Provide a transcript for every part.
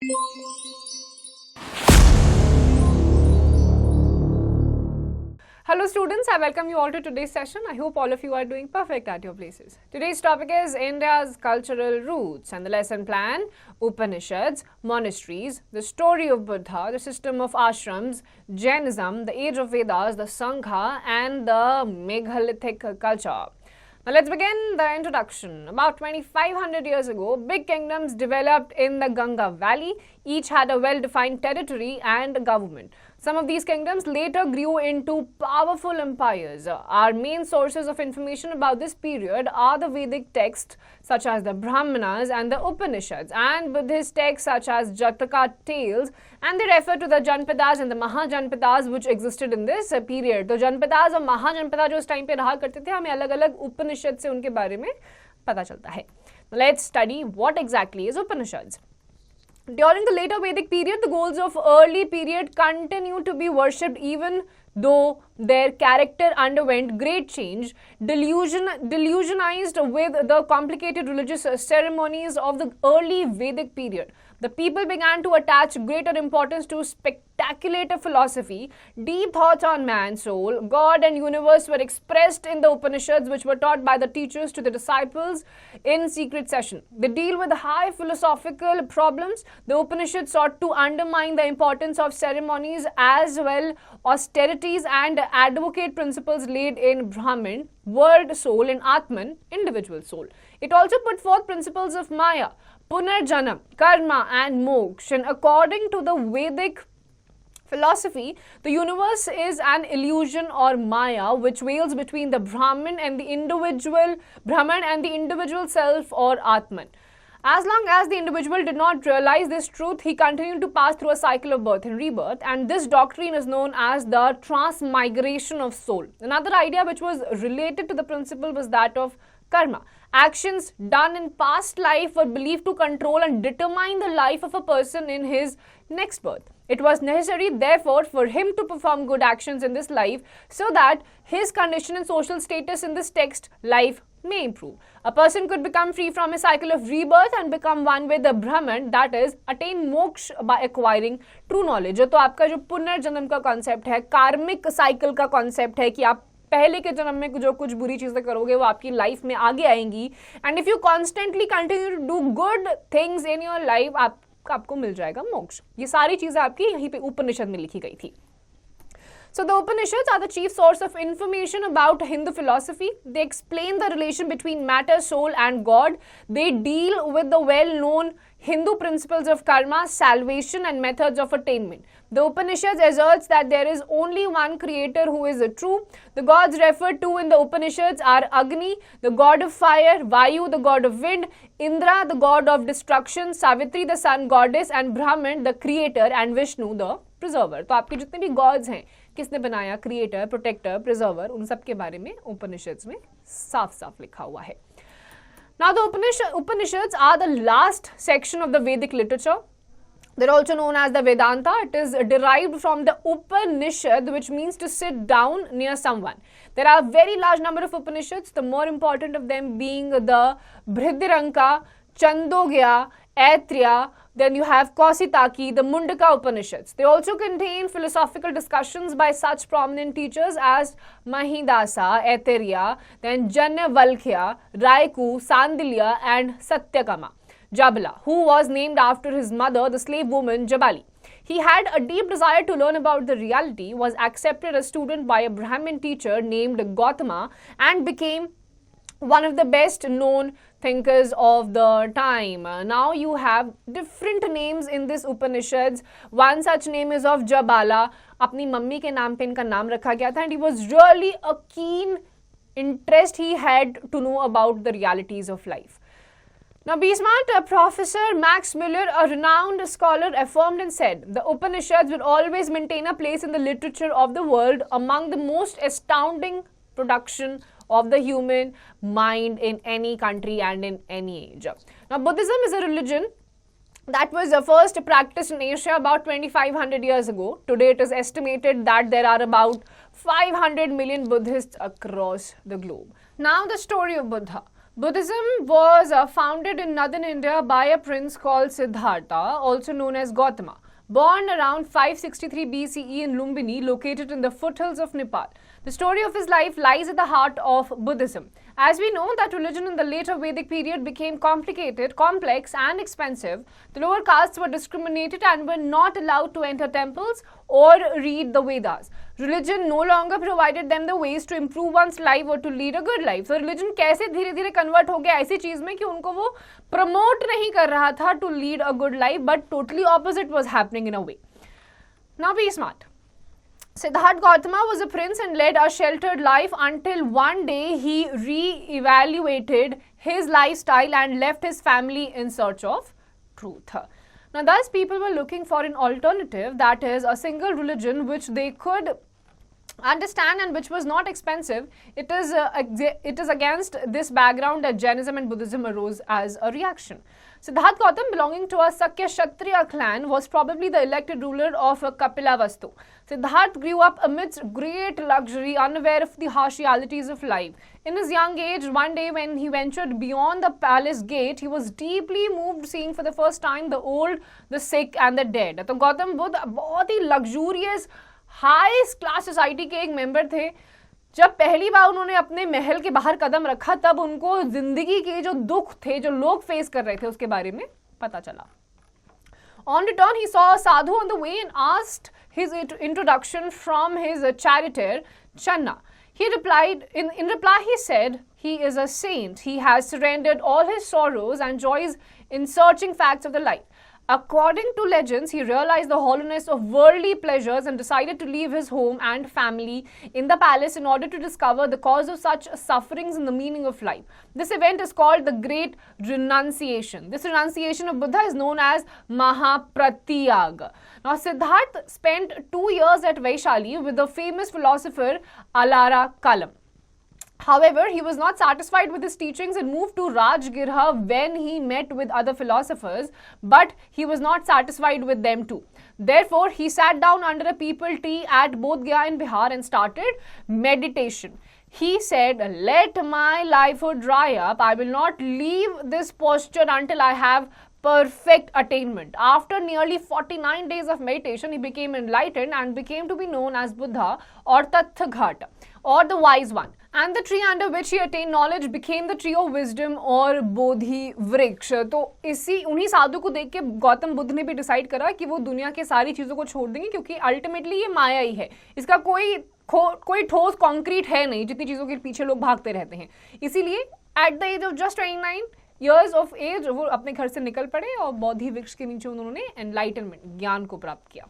Hello students, I welcome you all to today's session. I hope all of you are doing perfect at your places. Today's topic is India's cultural roots and the lesson plan, Upanishads, monasteries, the story of Buddha, the system of ashrams, Jainism, the age of Vedas, the Sangha and the megalithic culture. Now let's begin the introduction. About 2500 years ago, big kingdoms developed in the Ganga Valley. Each had a well-defined territory and government. Some of these kingdoms later grew into powerful empires. Our main sources of information about this period are the Vedic texts such as the Brahmanas and the Upanishads and Buddhist texts such as Jataka tales, and they refer to the Janpadas and the Mahajanpadas which existed in this period. तो Janpadas और Mahajanpada जो उस time पे रहा करते थे, हमें अलग-अलग उपनिषद से उनके बारे में पता चलता है. Let's study what exactly is Upanishads. During the later Vedic period, the gods of early period continued to be worshipped even though their character underwent great change, delusionized with the complicated religious ceremonies of the early Vedic period. The people began to attach greater importance to speculative philosophy. Deep thoughts on man's soul, God and universe were expressed in the Upanishads, which were taught by the teachers to the disciples in secret session. They deal with high philosophical problems. The Upanishads sought to undermine the importance of ceremonies as well austerities and advocate principles laid in Brahman, world soul, and Atman, individual soul. It also put forth principles of Maya, Punarjanam, Karma and Moksha. And according to the Vedic philosophy, the universe is an illusion or Maya which wails between the Brahman and the individual self or Atman. As long as the individual did not realize this truth, he continued to pass through a cycle of birth and rebirth, and this doctrine is known as the transmigration of soul. Another idea which was related to the principle was that of karma. Actions done in past life were believed to control and determine the life of a person in his next birth. It was necessary, therefore, for him to perform good actions in this life so that his condition and social status in this text life may improve. A person could become free from a cycle of rebirth and become one with the Brahman, that is, attain moksha by acquiring true knowledge. तो आपका जो पुनर्जन्म का concept है, कार्मिक cycle का concept है कि आप पहले के जन्म में जो कुछ बुरी चीजें करोगे वो आपकी लाइफ में आगे आएंगी, and if you constantly continue to do good things in your life, आपको मिल जाएगा मोक्ष. ये सारी चीजें आपकी यहीं पे उपनिषद में लिखी गई थी. So the Upanishads are the chief source of information about Hindu philosophy. They explain the relation between matter, soul and God. They deal with the well-known Hindu principles of karma, salvation and methods of attainment. The Upanishads asserts that there is only one creator who is true. The gods referred to in the Upanishads are Agni, the god of fire, Vayu, the god of wind, Indra, the god of destruction, Savitri, the sun goddess, and Brahman, the creator, and Vishnu, the preserver. तो आपके जितने भी gods हैं, किसने बनाया, creator, protector, preserver, उन सब के बारे में उपनिषद्स में साफ साफ लिखा हुआ है. Now the Upanishads are the last section of the Vedic literature. They're also known as the Vedanta. It is derived from the Upanishad, which means to sit down near someone. There are a very large number of Upanishads, the more important of them being the Brihadaranyaka, Chandogya, Aitreya, then you have Kausitaki, the Mundaka Upanishads. They also contain philosophical discussions by such prominent teachers as Mahidasa, Aitreya, then Janavalkya, Raiku, Sandilya and Satyakama. Jabala, who was named after his mother, the slave woman Jabali. He had a deep desire to learn about the reality, was accepted as student by a Brahmin teacher named Gautama and became one of the best known thinkers of the time. Now you have different names in this Upanishads. One such name is of Jabala. अपनी mummy के नाम पे इनका नाम रखा गया था, and he was really a keen interest he had to know about the realities of life. Now, be smart, Professor Max Muller, a renowned scholar, affirmed and said, the Upanishads will always maintain a place in the literature of the world among the most astounding production of the human mind in any country and in any age. Now, Buddhism is a religion that was first practiced in Asia about 2500 years ago. Today, it is estimated that there are about 500 million Buddhists across the globe. Now, the story of Buddha. Buddhism was founded in northern India by a prince called Siddhartha, also known as Gautama. Born around 563 BCE in Lumbini, located in the foothills of Nepal. The story of his life lies at the heart of Buddhism. As we know that religion in the later Vedic period became complicated, complex and expensive, the lower castes were discriminated and were not allowed to enter temples or read the Vedas. Religion no longer provided them the ways to improve one's life or to lead a good life. So religion कैसे धीरे धीरे convert हो गया ऐसी चीज में कि उनको वो promote नहीं कर रहा था to lead a good life, but totally opposite was happening in a way. Now be smart. Siddhartha Gautama was a prince and led a sheltered life until one day he re-evaluated his lifestyle and left his family in search of truth. Now, thus people were looking for an alternative, that is a single religion which they could understand and which was not expensive. It is against this background that Jainism and Buddhism arose as a reaction. Siddhartha Gautam, belonging to a Sakya Kshatriya clan, was probably the elected ruler of Kapilavastu. Siddhartha grew up amidst great luxury, unaware of the harsh realities of life. In his young age, one day when he ventured beyond the palace gate, he was deeply moved seeing for the first time the old, the sick and the dead. तो गौतम बुद्ध बहुत ही luxurious, high class society के एक member थे. जब पहली बार उन्होंने अपने महल के बाहर कदम रखा तब उनको जिंदगी के जो दुख थे जो लोग फेस कर रहे थे उसके बारे में पता चला. On return, he saw a sadhu on the way and asked his introduction from his charioteer Channa. He replied, in reply he said, he is a saint. He has surrendered all his sorrows and joys in searching facts of the life. According to legends, he realized the hollowness of worldly pleasures and decided to leave his home and family in the palace in order to discover the cause of such sufferings and the meaning of life. This event is called the Great Renunciation. This renunciation of Buddha is known as Mahapratyaga. Now, Siddhartha spent 2 years at Vaishali with the famous philosopher Alara Kalam. However, he was not satisfied with his teachings and moved to Rajgirha when he met with other philosophers, but he was not satisfied with them too. Therefore, he sat down under a peepal tree at Bodh Gaya in Bihar and started meditation. He said, "Let my lifehood dry up. I will not leave this posture until I have perfect attainment." After nearly 49 days of meditation, he became enlightened and became to be known as Buddha or Tathagata or the wise one. And the tree under which he attained knowledge became the tree of wisdom और बोधि वृक्ष. तो इसी उन्हीं साधु को देख के गौतम बुद्ध ने भी डिसाइड करा कि वो दुनिया के सारी चीज़ों को छोड़ देंगे क्योंकि अल्टीमेटली ये माया ही है. इसका कोई ठोस कॉन्क्रीट है नहीं जितनी चीज़ों के पीछे लोग भागते रहते हैं. इसीलिए at the age of just 29 years of age वो अपने घर से निकल पड़े और बोधि वृक्ष के नीचे उन्होंने एनलाइटनमेंट ज्ञान को प्राप्त किया.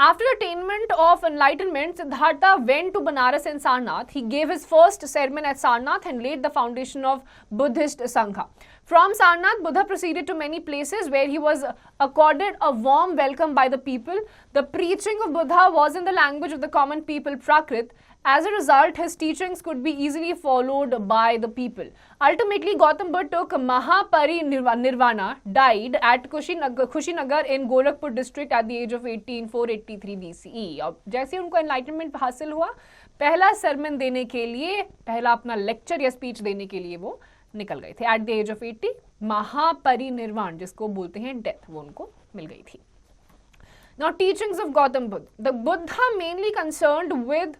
After attainment of enlightenment, Siddhartha went to Banaras and Sarnath. He gave his first sermon at Sarnath and laid the foundation of Buddhist Sangha. From Sarnath, Buddha proceeded to many places where he was accorded a warm welcome by the people. The preaching of Buddha was in the language of the common people, Prakrit. As a result, his teachings could be easily followed by the people. Ultimately, Gautam Buddha took Mahaparinirvana, died at Kushinagar in Gorakhpur district at the age of 483 BCE. और जैसे उनको enlightenment हासिल हुआ, पहला सरमन देने के लिए, पहला अपना लेक्चर या स्पीच देने के लिए वो निकल गए थे. एट द एज ऑफ 80 महापरिनिर्वाण जिसको बोलते हैं डेथ, वो उनको मिल गई थी. Now, teachings of Gautam Buddha. The Buddha mainly concerned with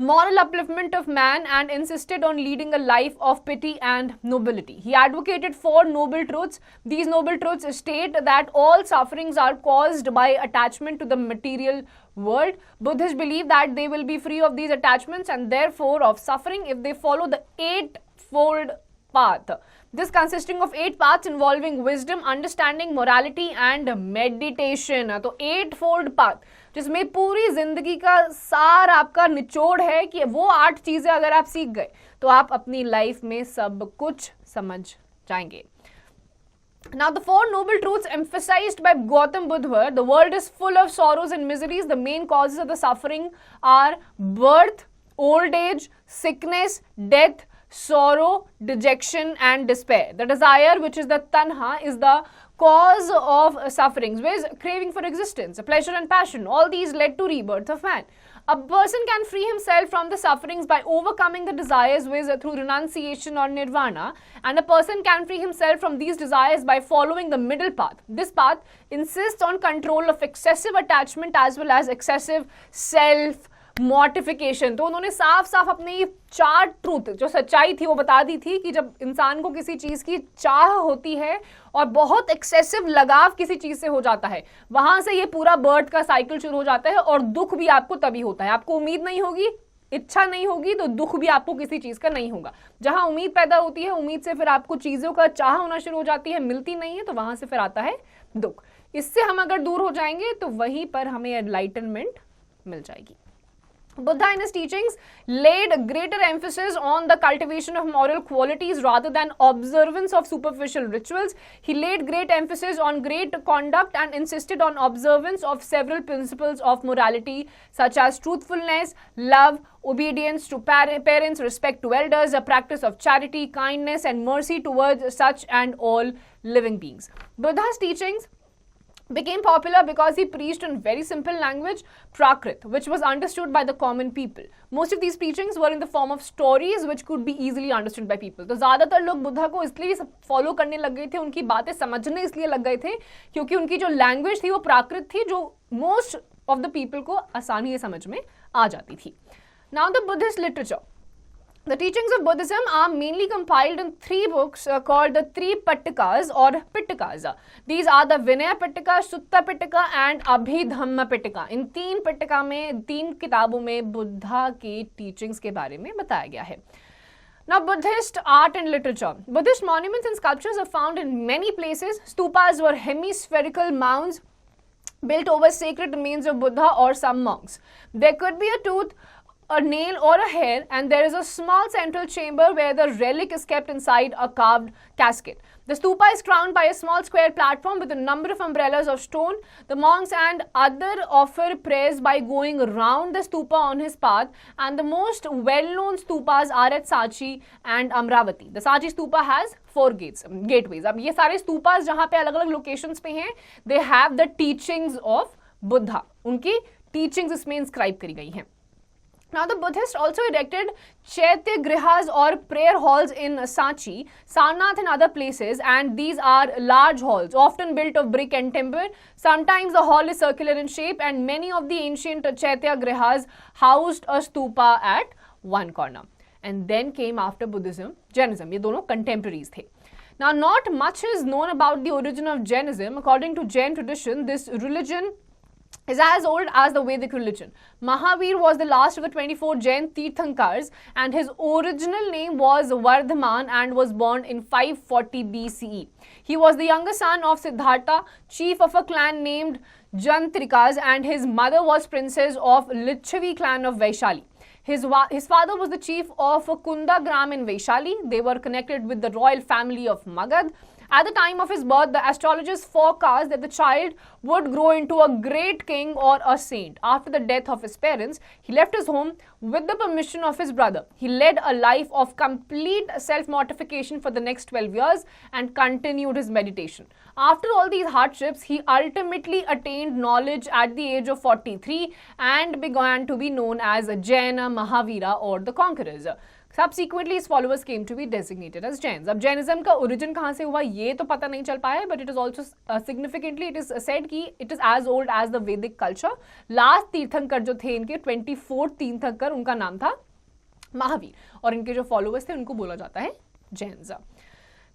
moral upliftment of man and insisted on leading a life of pity and nobility. He advocated 4 noble truths. These noble truths state that all sufferings are caused by attachment to the material world. Buddhists believe that they will be free of these attachments and therefore of suffering if they follow the 8-fold path. This consisting of 8 paths involving wisdom, understanding, morality and meditation. तो 8-fold path जिसमें पूरी जिंदगी का सार आपका निचोड़ है कि वो 8 चीजें अगर आप सीख गए तो आप अपनी लाइफ में सब कुछ समझ जाएंगे. Now, the 4 noble truths emphasized by Gautam Buddha were: the world is full of sorrows and miseries. The main causes of the suffering are birth, old age, sickness, death, sorrow, dejection and despair. The desire, which is the tanha, is the cause of sufferings, whereas craving for existence, pleasure and passion, all these led to rebirth of man. A person can free himself from the sufferings by overcoming the desires through renunciation or nirvana, and a person can free himself from these desires by following the middle path. This path insists on control of excessive attachment as well as excessive self mortification. तो उन्होंने साफ साफ अपनी 4 truth, जो सच्चाई थी वो बता दी थी कि जब इंसान को किसी चीज की चाह होती है और बहुत एक्सेसिव लगाव किसी चीज से हो जाता है, वहां से ये पूरा बर्थ का साइकिल शुरू हो जाता है और दुख भी आपको तभी होता है. आपको उम्मीद नहीं होगी, इच्छा नहीं होगी, तो दुख भी आपको किसी चीज का नहीं होगा. जहां उम्मीद पैदा होती है, उम्मीद से फिर आपको चीजों का चाह होना शुरू हो जाती है, मिलती नहीं है, तो वहां से फिर आता है दुख. इससे हम अगर दूर हो जाएंगे तो वहीं पर हमें एनलाइटनमेंट मिल जाएगी. Buddha in his teachings laid greater emphasis on the cultivation of moral qualities rather than observance of superficial rituals. He laid great emphasis on great conduct and insisted on observance of several principles of morality such as truthfulness, love, obedience to parents, respect to elders, a practice of charity, kindness and mercy towards such and all living beings. Buddha's teachings became popular because he preached in very simple language, Prakrit, which was understood by the common people. Most of these preachings were in the form of stories which could be easily understood by people. तो ज़्यादातर लोग बुद्धा को इसलिए follow करने लग गए थे, उनकी बातें समझने इसलिए लग गए थे क्योंकि उनकी जो लैंग्वेज थी वो प्राकृत थी, जो मोस्ट ऑफ द पीपल को आसानी से समझ में आ जाती थी. Now the Buddhist literature. The teachings of Buddhism are mainly compiled in 3 books called the 3 Pitakas or Pitakas. These are the Vinaya Pitaka, Sutta Pitaka and Abhidhamma Pitaka. इन 3 पिटका में, 3 किताबों में बुद्धा के teachings के बारे में बताया गया है. Now, Buddhist art and literature. Buddhist monuments and sculptures are found in many places. Stupas were hemispherical mounds built over sacred remains of Buddha or some monks. There could be a tooth, a nail or a hair, and there is a small central chamber where the relic is kept inside a carved casket. The stupa is crowned by a small square platform with a number of umbrellas of stone. The monks and other offer prayers by going round the stupa on his path, and the most well-known stupas are at Sanchi and Amravati. The Sanchi stupa has 4 gateways. अब ये सारे stupas जहाँ पे अलग-अलग locations पे हैं, they have the teachings of Buddha. उनकी teachings इसमें inscribe करी गई हैं. Now the Buddhists also erected Chaitya Grihas or prayer halls in Sanchi, Sarnath and other places, and these are large halls often built of brick and timber. Sometimes the hall is circular in shape, and many of the ancient Chaitya Grihas housed a stupa at one corner. And then came after Buddhism, Jainism. ये दोनों contemporaries थे. Now not much is known about the origin of Jainism. According to Jain tradition, this religion is as old as the Vedic religion. Mahavir was the last of the 24 Jain Tirthankars, and his original name was Vardhaman and was born in 540 BCE. He was the younger son of Siddhartha, chief of a clan named Jantrikas, and his mother was princess of Lichavi clan of Vaishali. His father was the chief of Kundagram in Vaishali. They were connected with the royal family of Magad. At the time of his birth, the astrologers forecast that the child would grow into a great king or a saint. After the death of his parents, he left his home with the permission of his brother. He led a life of complete self-mortification for the next 12 years and continued his meditation. After all these hardships, he ultimately attained knowledge at the age of 43 and began to be known as Jaina Mahavira or the Conquerors. Subsequently, his followers came to be designated as Jains. अब Jainism का origin कहाँ से हुआ ये तो पता नहीं चल पाया, but it is also significantly it is said कि it is as old as the Vedic culture. Last तीर्थंकर जो थे इनके 24 तीर्थंकर, उनका नाम था महावीर, और इनके जो followers थे उनको बोला जाता है Jains.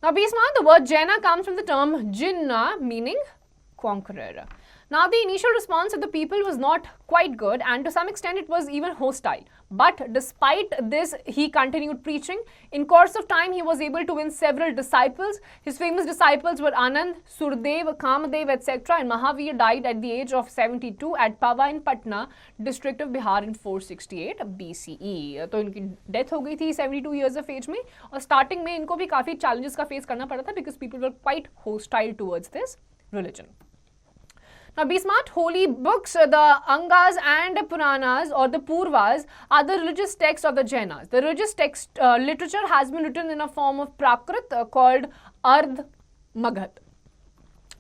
Now, Bhisma, the word Jaina comes from the term Jinna, meaning conqueror. Now, the initial response of the people was not quite good, and to some extent it was even hostile. But despite this, he continued preaching. In course of time, he was able to win several disciples. His famous disciples were Anand, Surdev, Kamadev, etc. And Mahavir died at the age of 72 at Pava in Patna, district of Bihar in 468 BCE. तो इनकी death हो गई थी 72 years of age में, और starting में इनको भी काफी challenges का face करना पड़ा था because people were quite hostile towards this religion. Now, be smart. Holy books, the Angas and Puranas or the Purvas are the religious texts of the Jainas. The religious text literature has been written in a form of Prakrit called Ardh Maghat.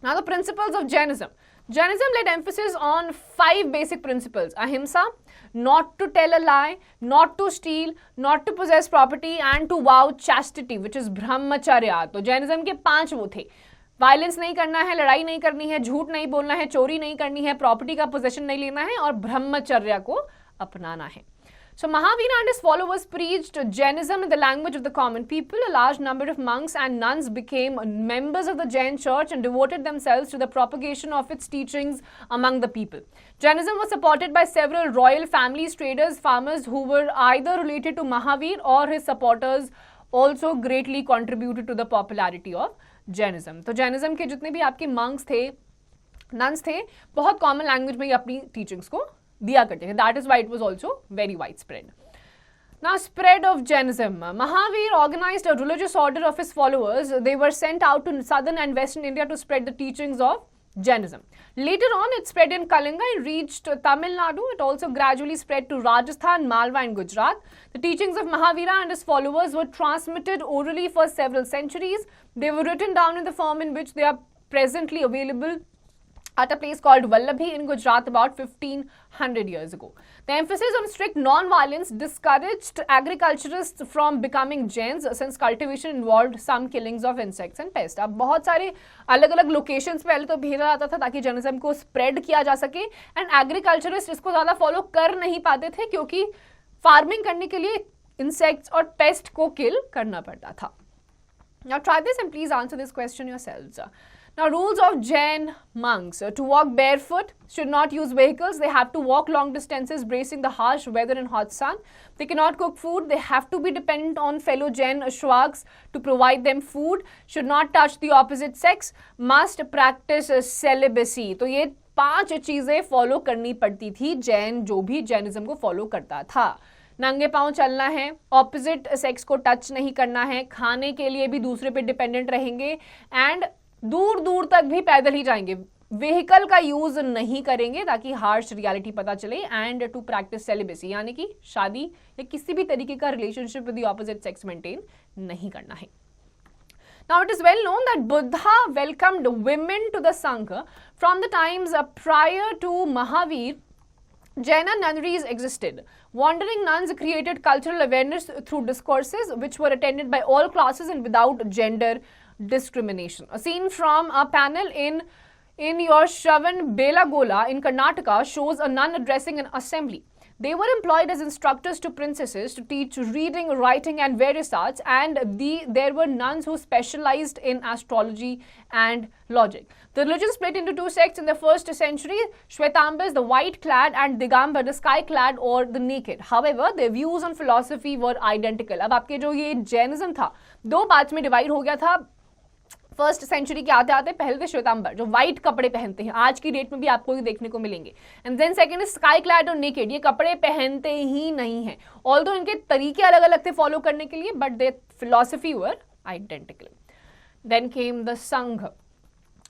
Now, the principles of Jainism. Jainism laid emphasis on 5 basic principles: ahimsa, not to tell a lie, not to steal, not to possess property, and to vow chastity, which is brahmacharya. तो Jainism के 5 वो थे: violence नहीं करना है, लड़ाई नहीं करनी है, झूठ नहीं बोलना है, चोरी नहीं करनी है, प्रॉपर्टी का पोजेशन नहीं लेना है और ब्रह्मचर्या को अपनाना है. So Mahavira and his followers preached Jainism in the language of the common people. A large number of monks and nuns became members of the Jain church and devoted themselves to the propagation of its teachings among the people. Jainism was supported by several royal families, traders, farmers who were either related to Mahavir, or his supporters also greatly contributed to the popularity of Jainism. तो Jainism के जितने भी आपके monks थे, nuns थे, बहुत common language में ही अपनी teachings को दिया करते थे. That is why it was also very widespread. Now, spread of Jainism. Mahavir organized a religious order of his followers. They were sent out to southern and western India to spread the teachings of Jainism. Later on, it spread in Kalinga and reached Tamil Nadu. It also gradually spread to Rajasthan, Malwa and Gujarat. The teachings of Mahavira and his followers were transmitted orally for several centuries. They were written down in the form in which they are presently available at a place called Vallabhi in Gujarat about 1500 years ago. The emphasis on strict non-violence discouraged agriculturists from becoming Jains, since cultivation involved some killings of insects and pests. अब बहुत सारे अलग-अलग locations पे पहले तो भेजा जाता था ताकि जर्नलिज्म को स्प्रेड किया जा सके, एंड एग्रीकल्चरिस्ट इसको ज़्यादा फॉलो कर नहीं पाते थे क्योंकि फार्मिंग करने के लिए इंसेक्ट्स और पेस्ट को किल करना पड़ता था. Now try this and please answer this question yourselves. Now, rules of Jain monks: to walk barefoot, should not use vehicles, they have to walk long distances bracing the harsh weather and hot sun. They cannot cook food, they have to be dependent on fellow Jain Shwags to provide them food, should not touch the opposite sex, must practice celibacy. तो ये 5 चीजें follow करनी पड़ती थी जैन जो भी Jainism को follow करता था. नंगे पांव चलना है, ऑपोजिट सेक्स को टच नहीं करना है, खाने के लिए भी दूसरे पे डिपेंडेंट रहेंगे, एंड दूर दूर तक भी पैदल ही जाएंगे, व्हीकल का यूज नहीं करेंगे ताकि हार्श रियलिटी पता चले, एंड टू प्रैक्टिस सेलिबेसी यानी कि शादी या किसी भी तरीके का relationship with the opposite sex maintain नहीं करना है. Now it is well known that Buddha welcomed women to the Sangha. From the times prior to Mahavir, Jaina nunneries existed. Wandering nuns created cultural awareness through discourses which were attended by all classes and without gender discrimination. A scene from a panel in your Shravan Belagola in Karnataka shows a nun addressing an assembly. They were employed as instructors to princesses to teach reading, writing and various arts, and there were nuns who specialized in astrology and logic. The religion split into 2 sects in the 1st century: Shvetambas, the white-clad, and Digambar, the sky-clad or the naked. However, their views on philosophy were identical. अब आपके जो ये Jainism था 2 parts में divide हो गया था. 1st century के आते आते पहले थे श्वेतांबर जो व्हाइट कपड़े पहनते हैं, आज की डेट में भी आपको ही देखने को मिलेंगे, and then second is sky clad और नेकेड. ये कपड़े पहनते ही नहीं है, ऑल्दो इनके तरीके अलग अलग थे फॉलो करने के लिए, but they philosophy were identical. Then came the Sangha.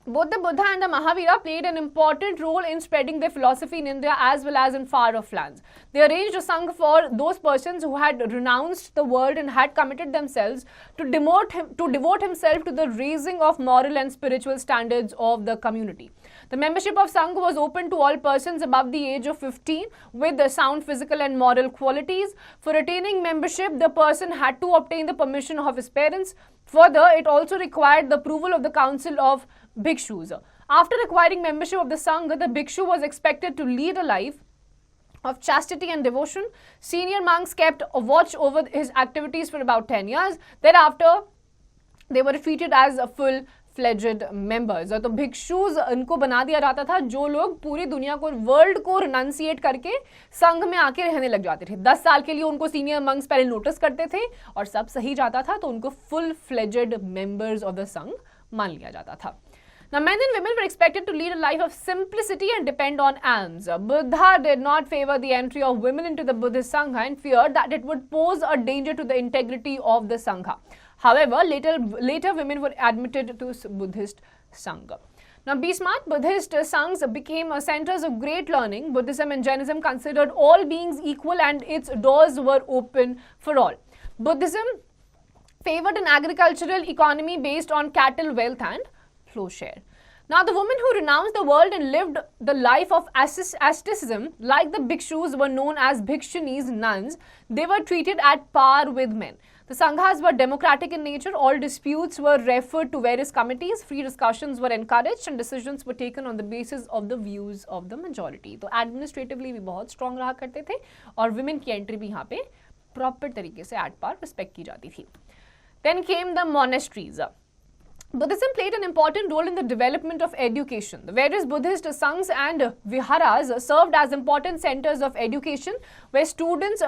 Both the Buddha and the Mahavira played an important role in spreading their philosophy in India as well as in far-off lands. They arranged a Sangha for those persons who had renounced the world and had committed themselves to devote himself to the raising of moral and spiritual standards of the community. The membership of Sangha was open to all persons above the age of 15 with sound physical and moral qualities. For attaining membership, the person had to obtain the permission of his parents. Further, it also required the approval of the council of bhikshus. After acquiring membership of the Sangha, the bhikshu was expected to lead a life of chastity and devotion. Senior monks kept a watch over his activities for about 10 years. Thereafter, they were treated as full-fledged members. तो भिक्षुज इनको बना दिया जाता था जो लोग पूरी दुनिया को, वर्ल्ड को रिनंसिएट करके संघ में आके रहने लग जाते थे. 10 साल के लिए उनको सीनियर मंक्स पहले नोटिस करते थे और सब सही जाता था तो उनको full-fledged members of the संघ मान लिया जाता था. Now, men and women were expected to lead a life of simplicity and depend on alms. Buddha did not favor the entry of women into the Buddhist Sangha and feared that it would pose a danger to the integrity of the Sangha. However, later women were admitted to Buddhist Sangha. Now, be smart. Buddhist Sanghas became centers of great learning. Buddhism and Jainism considered all beings equal and its doors were open for all. Buddhism favored an agricultural economy based on cattle wealth and flow share. Now, the women who renounced the world and lived the life of asceticism, like the bhikshus, were known as bhikshunis, nuns. They were treated at par with men. The sanghas were democratic in nature. All disputes were referred to various committees. Free discussions were encouraged and decisions were taken on the basis of the views of the majority. तो administratively भी बहुत strong रहा करते थे और women की entry भी यहाँ पे proper तरीके से at par respect की जाती थी. Then came the monasteries. Buddhism played an important role in the development of education. The various Buddhist sanghs and viharas served as important centers of education where students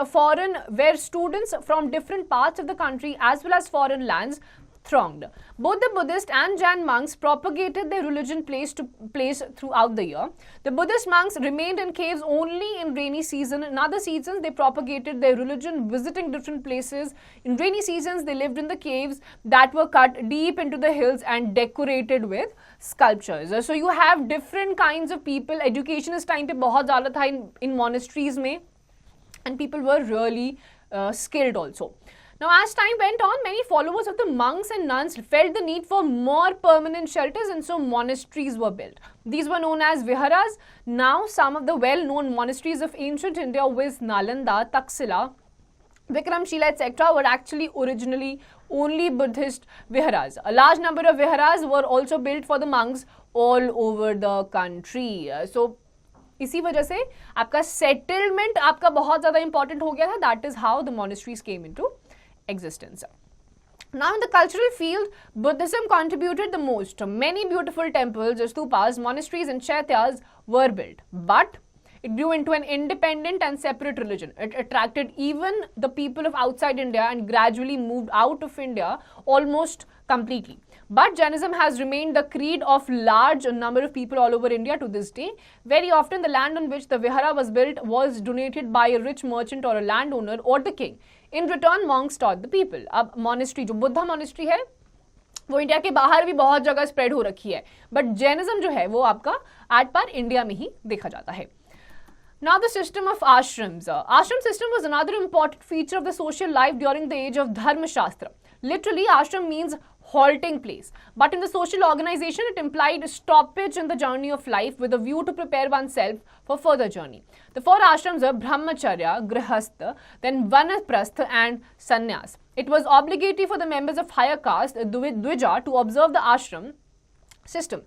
from different parts of the country as well as foreign lands thronged. Both the Buddhist and Jain monks propagated their religion place to place throughout the year. The Buddhist monks remained in caves only in rainy season. In other seasons, they propagated their religion visiting different places. In rainy seasons, they lived in the caves that were cut deep into the hills and decorated with sculptures. So you have different kinds of people. Education is time पे बहुत ज़्यादा था in monasteries में, and people were really skilled also. Now, as time went on, many followers of the monks and nuns felt the need for more permanent shelters, and so monasteries were built. These were known as viharas. Now, some of the well-known monasteries of ancient India, with Nalanda, Taxila, Vikramshila, etc., were actually originally only Buddhist viharas. A large number of viharas were also built for the monks all over the country. So, इसी वजह से आपका settlement आपका बहुत ज़्यादा important हो गया था. That is how the monasteries came into existence. Now, in the cultural field, Buddhism contributed the most. Many beautiful temples, stupas, monasteries and chaityas were built, but it grew into an independent and separate religion. It attracted even the people of outside India and gradually moved out of India almost completely. But Jainism has remained the creed of large number of people all over India to this day. Very often, the land on which the vihara was built was donated by a rich merchant or a landowner or the king. In return, monks taught the people. अब monastery जो Buddha monastery है वो India के बाहर भी बहुत जगह spread हो रखी है, बट जैनिज्म जो है वो आपका एट पार इंडिया में ही देखा जाता है. Now, the system of ashrams. Ashram system was another important feature of the social life during the age of Dharma Shastra. Literally, ashram means halting place. But in the social organization, it implied stoppage in the journey of life with a view to prepare oneself for further journey. The four ashrams are Brahmacharya, Grihastha, then Vanaprastha and Sannyas. It was obligatory for the members of higher caste, Dvija, to observe the ashram system.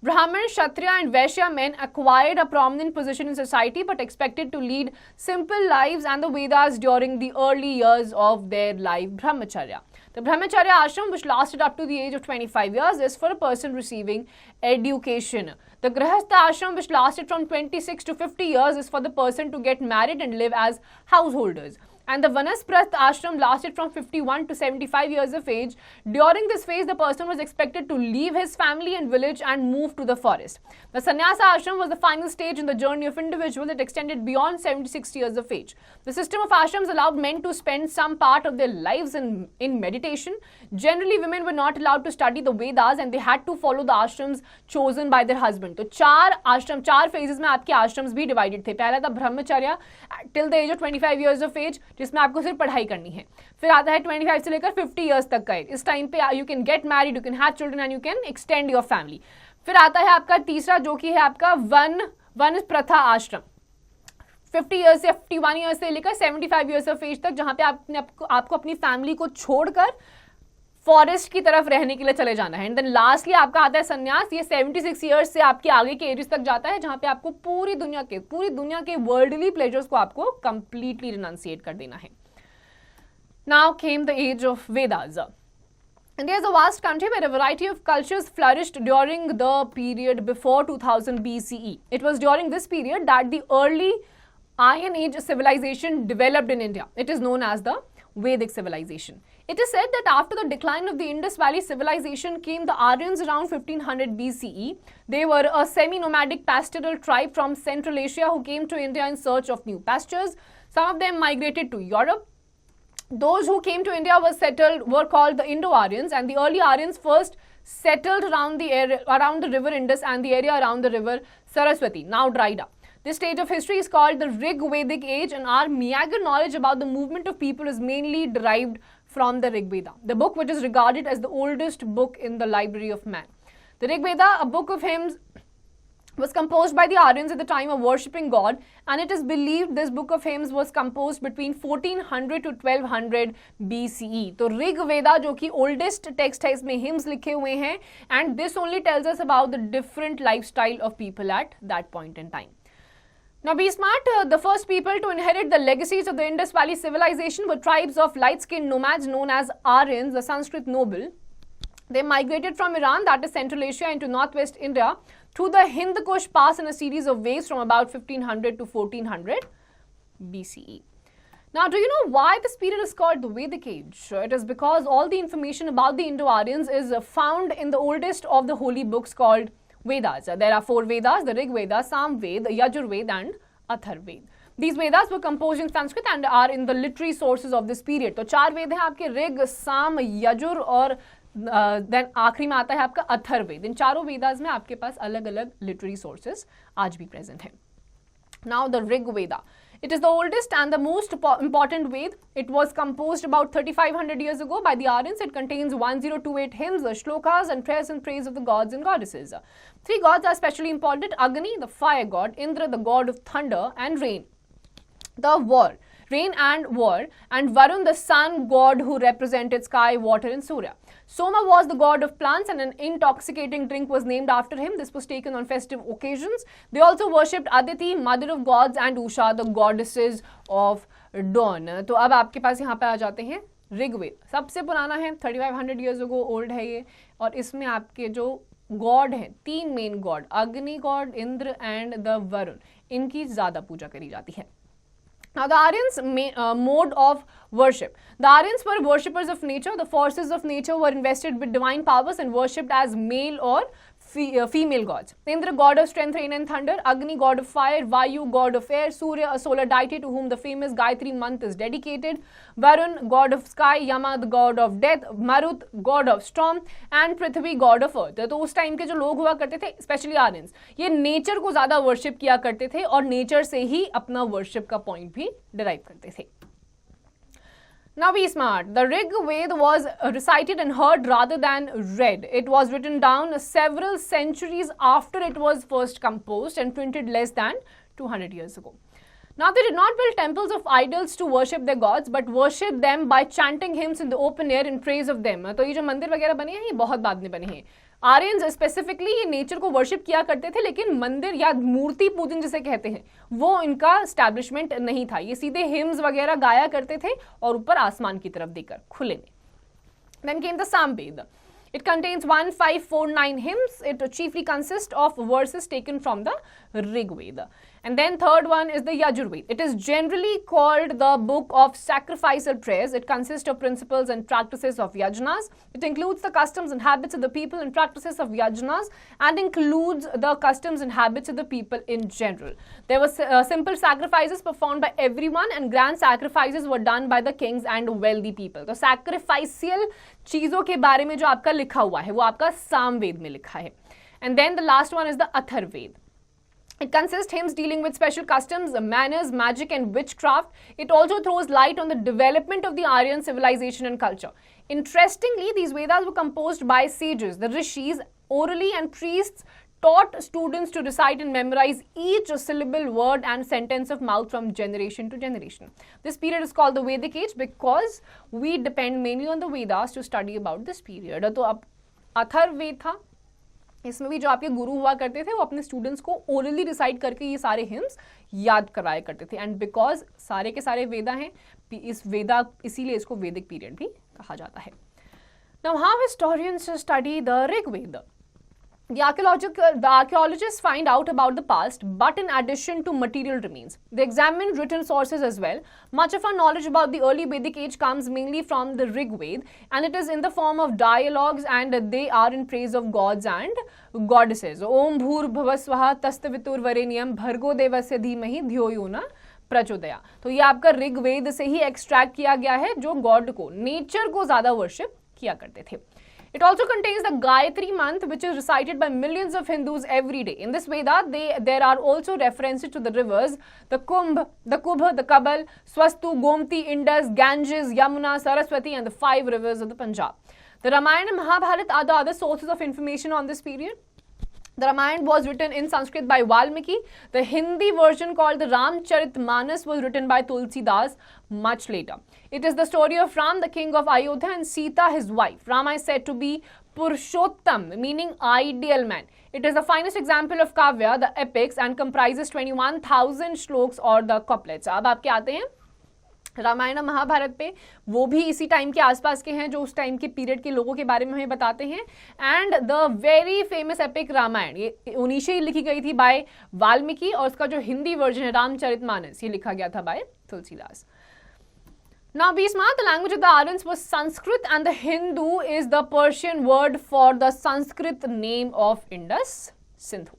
Brahmin, Kshatriya and Vaishya men acquired a prominent position in society but expected to lead simple lives and the Vedas during the early years of their life. Brahmacharya. The Brahmacharya ashram, which lasted up to the age of 25 years, is for a person receiving education. The Grihastha ashram, which lasted from 26 to 50 years, is for the person to get married and live as householders. And the Vanaprastha ashram lasted from 51 to 75 years of age. During this phase, the person was expected to leave his family and village and move to the forest. The Sannyasa ashram was the final stage in the journey of individual that extended beyond 76 years of age. The system of ashrams allowed men to spend some part of their lives in meditation. Generally, women were not allowed to study the Vedas and they had to follow the ashrams chosen by their husband. तो चार phases में आपके ashrams भी divided थे. पहला था Brahmacharya till the age of 25 years of age, जिसमें आपको सिर्फ पढ़ाई करनी है. फिर आता है 25 से लेकर 50 इयर्स तक का. इस टाइम पे you can get married, you can have children and you can extend your family. फिर आता है आपका तीसरा जो कि है आपका वन प्रथा आश्रम, 50 इयर्स से 51 इयर्स से लेकर 75 इयर्स ऑफ एज तक, जहां पे आपको अपनी फैमिली को छोड़कर फॉरेस्ट की तरफ रहने के लिए चले जाना है. एंड देन लास्टली आपका आता है संन्यास. ये 76 इयर्स से आपके आगे के एजेस तक जाता है, जहां पे आपको पूरी दुनिया के वर्ल्डली प्लेजर्स को आपको कंप्लीटली रिनाउंसिएट कर देना है. Now came the age of Vedas. India is a vast country where a variety of cultures flourished during the period before 2000 BCE. It was during this period that the early Iron Age civilization developed in India. It is known as the Vedic civilization. It is said that after the decline of the Indus Valley civilization came the Aryans around 1500 BCE. They were a semi-nomadic pastoral tribe from Central Asia who came to India in search of new pastures. Some of them migrated to Europe. Those who came to India were called the Indo-Aryans, and the early Aryans first settled around the river Indus and the area around the river Saraswati, now dried up. This stage of history is called the Rig Vedic age, and our meager knowledge about the movement of people is mainly derived from the Rig Veda, the book which is regarded as the oldest book in the library of man. The Rig Veda, a book of hymns, was composed by the Aryans at the time of worshipping God, and it is believed this book of hymns was composed between 1400 to 1200 BCE. तो ऋग वेदा जो कि oldest text है, इसमें hymns लिखे हुए हैं, and this only tells us about the different lifestyle of people at that point in time. Now be smart, the first people to inherit the legacies of the Indus Valley civilization were tribes of light-skinned nomads known as Aryans, the Sanskrit noble. They migrated from Iran, that is Central Asia, into northwest India through the Hind Kush Pass in a series of waves from about 1500 to 1400 BCE. Now, do you know why this period is called the Vedic Age? It is because all the information about the Indo-Aryans is found in the oldest of the holy books called Vedas. There are 4 Vedas, the Rig Veda, Sam Veda, Yajur Veda and Athar Veda. These Vedas were composed in Sanskrit and are in the literary sources of this period. तो 4 वेद हैं आपके, ऋग, साम, यजुर और then आखिरी में आता है आपका अथर्ववेद. इन चारों वेदास में आपके पास अलग अलग लिटरेरी सोर्सेस आज भी प्रेजेंट हैं. Now the Rig Veda, it is the oldest and the most important Ved. It was composed about 3500 years ago by the Aryans. It contains 1028 hymns, shlokas and prayers in praise of the gods and goddesses. 3 gods are especially important: Agni, the fire god; Indra, the god of thunder and rain, the war, rain and war; and Varun, the sun god who represented sky, water and Surya. Soma was the god of plants, and an intoxicating drink was named after him. This was taken on festive occasions. They also worshipped Aditi, mother of gods, and Usha, the goddesses of dawn. तो अब आपके पास यहाँ पे आ जाते हैं ऋग्वेद. सबसे पुराना है, 3500 years ago old है ये, और इसमें आपके जो गॉड हैं, 3 मेन गॉड, अग्नि God, Indra and the Varun, इनकी ज्यादा पूजा करी जाती है. Now the Aryans' mode of worship. The Aryans were worshippers of nature. The forces of nature were invested with divine powers and worshipped as male or female gods. Indra, god of strength, rain and thunder; Agni, god of fire; Vayu, god of air; Surya, a solar deity to whom the famous Gayatri mantra is dedicated; Varun, god of sky; Yama, the god of death; Marut, god of storm; and Prithvi, god of earth. तो उस time के जो लोग हुआ करते थे, specially Aryans, ये nature को ज्यादा वर्शिप किया करते थे और नेचर से ही अपना वर्शिप का पॉइंट भी डिराइव करते थे. Now be smart. The Rig Veda was recited and heard rather than read. It was written down several centuries after it was first composed and printed less than 200 years ago. Now they did not build temples of idols to worship their gods, but worshipped them by chanting hymns in the open air in praise of them. तो ये जो मंदिर वगैरह बने हैं, ये बहुत बाद में बने हैं. आर्यंस स्पेसिफिकली ये नेचर को वर्शिप किया करते थे, लेकिन मंदिर या मूर्ति पूजन जिसे कहते हैं, वो इनका एस्टैब्लिशमेंट नहीं था. ये सीधे हिम्स वगैरह गाया करते थे और ऊपर आसमान की तरफ देखकर खुले में. Then came the Samved. It contains 1549 hymns. It chiefly consists of verses taken from the Rig Veda. And then third one is the Yajur Veda. It is generally called the book of sacrificial prayers. It consists of principles and practices of yajnas. It includes the customs and habits of the people and practices of yajnas, and includes the customs and habits of the people in general. There were simple sacrifices performed by everyone, and grand sacrifices were done by the kings and wealthy people. तो sacrificial चीजों के बारे में जो आपका लिखा हुआ है वो आपका सामवेद में लिखा है. And then the last one is the Atharvaveda. It consists hymns dealing with special customs, manners, magic and witchcraft. It also throws light on the development of the Aryan civilization and culture. Interestingly, these Vedas were composed by sages, the rishis, orally, and priests taught students to recite and memorize each syllable, word and sentence of mouth from generation to generation. This period is called the Vedic Age because we depend mainly on the Vedas to study about this period. तो अब अथर्ववेद था, इसमें भी जो आपके गुरु हुआ करते थे वो अपने स्टूडेंट्स को ओरली रिसाइट करके ये सारे हिम्स याद कराया करते थे. एंड बिकॉज सारे के सारे वेदा हैं, इस वेदा इसीलिए इसको वैदिक पीरियड भी कहा जाता है. Now how historians study the Rigveda. The archaeologists find out about the past, but in addition to material remains, they examine written sources as well. Much of our knowledge about the early Vedic age comes mainly from the Rig Veda, and it is in the form of dialogues, and they are in praise of gods and goddesses. Om Bhur Bhavaswaha Tastavitur Vareniyam Bhargo Devasya Dhimahi Dhyo yo na प्रचोदया. तो ये आपका ऋग्वेद से ही extract किया गया है, जो God को, नेचर को ज्यादा वर्शिप किया करते थे. It also contains the Gayatri mantra, which is recited by millions of Hindus every day. In this Veda, there are also references to the rivers, the Kumbh, the Kubh, the Kabal, Swastu, Gomti, Indus, Ganges, Yamuna, Saraswati, and the 5 rivers of the Punjab. The Ramayana and Mahabharata are the other sources of information on this period. The Ramayana was written in Sanskrit by Valmiki. The Hindi version called the Ramcharitmanas was written by Tulsidas much later. It is the story of Ram, the king of Ayodhya, and Sita, his wife. Rama is said to be Purushottam, meaning ideal man. It is the finest example of Kavya, the epics, and comprises 21,000 shloks or the couplets. अब आपके आते हैं रामायण महाभारत पे, वो भी इसी time के आसपास के हैं जो उस टाइम के पीरियड के लोगों के बारे में हमें बताते हैं. And the very famous epic Ramayana, ये उन्नीस लिखी गई थी बाय वाल्मीकि, और उसका जो हिंदी वर्जन है रामचरितमानस, ये लिखा गया था by Tulsidas. Now, Bhisma, the language of the Aryans was Sanskrit, and the Hindu is the Persian word for the Sanskrit name of Indus, Sindhu.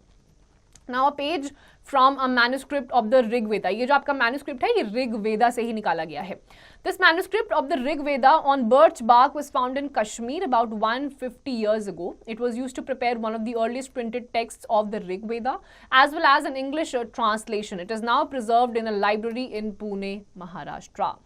Now, a page from a manuscript of the Rig Veda. ये जो आपका manuscript है, ये Rig Veda से ही निकाला गया है. This manuscript of the Rig Veda on birch bark was found in Kashmir about 150 years ago. It was used to prepare one of the earliest printed texts of the Rig Veda, as well as an English translation. It is now preserved in a library in Pune, Maharashtra.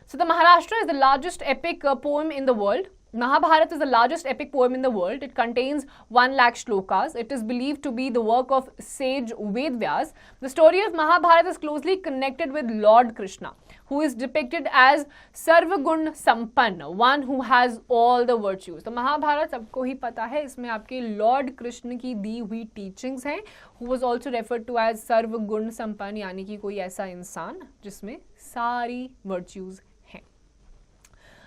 So the Maharashtra is the largest epic poem in the world. Mahabharata is the largest epic poem in the world. It contains 1 lakh shlokas. It is believed to be the work of sage Vedvyas. The story of Mahabharata is closely connected with Lord Krishna, who is depicted as Sarvagun Sampanna, one who has all the virtues. तो महाभारत सबको ही पता है, इसमें आपके Lord Krishna की दी हुई teachings हैं, who was also referred to as सर्वगुण संपन्न, यानी कि कोई ऐसा इंसान जिसमें सारी virtues.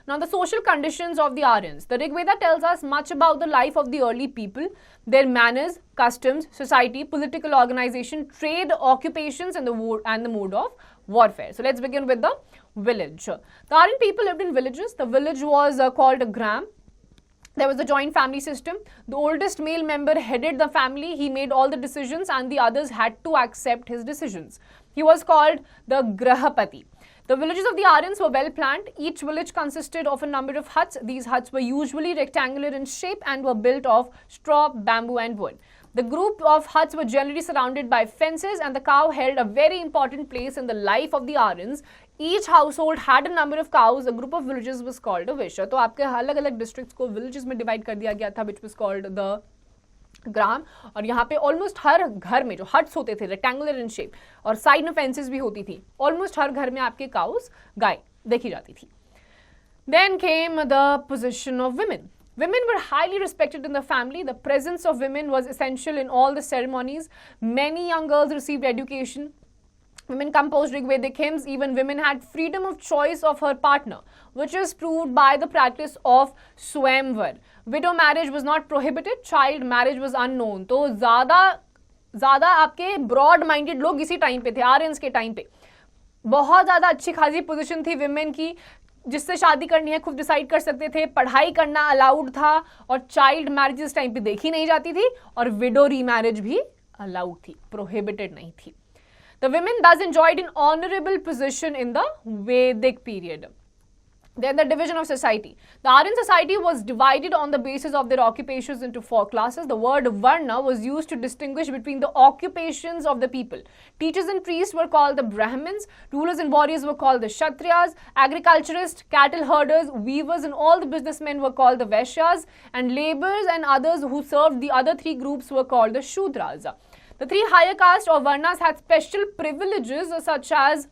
Now, the social conditions of the Aryans. The Rig Veda tells us much about the life of the early people, their manners, customs, society, political organization, trade, occupations, and the mode of warfare. So, let's begin with the village. The Aryan people lived in villages. The village was called a gram. There was a joint family system. The oldest male member headed the family. He made all the decisions and the others had to accept his decisions. He was called the Grahapati. The villages of the Aryans were well planned. Each village consisted of a number of huts. These huts were usually rectangular in shape and were built of straw, bamboo and wood. The group of huts were generally surrounded by fences, and the cow held a very important place in the life of the Aryans. Each household had a number of cows. A group of villages was called a Visha. तो आपके अलग-अलग districts को villages में divide कर दिया गया था, which was called the ग्राम. और यहाँ पे ऑलमोस्ट हर घर में जो हट्स होते थे रेक्टेंगुलर इन शेप और साइड में फेंसेस भी होती थी, ऑलमोस्ट हर घर में आपके काउस गाय देखी जाती थी. Then came the position of women. Women were highly respected in the family. The presence of women was essential in all the ceremonies. Many young girls received education. Women composed Rigvedic hymns. Even women had freedom of choice of her partner, which is proved by the practice of Swayamvar. Widow marriage was not prohibited. Child marriage was unknown. तो ज़्यादा आपके broad minded लोग इसी time पे थे, Aryans के time पे. बहुत ज़्यादा अच्छी खासी पोजीशन थी विमेन की, जिससे शादी करनी है खुद डिसाइड कर सकते थे. पढ़ाई करना अलाउड था और चाइल्ड मैरिज इस टाइम पे देखी नहीं जाती थी, और विडो रीमैरिज भी अलाउड थी, प्रोहिबिटेड नहीं थी. The women thus enjoyed an honorable position in the Vedic period. Then the division of society. The Aryan society was divided on the basis of their occupations into 4 classes. The word Varna was used to distinguish between the occupations of the people. Teachers and priests were called the Brahmins. Rulers and warriors were called the Kshatriyas. Agriculturists, cattle herders, weavers and all the businessmen were called the Vaishyas. And laborers and others who served the other 3 groups were called the Shudras. The 3 higher castes or Varnas had special privileges such as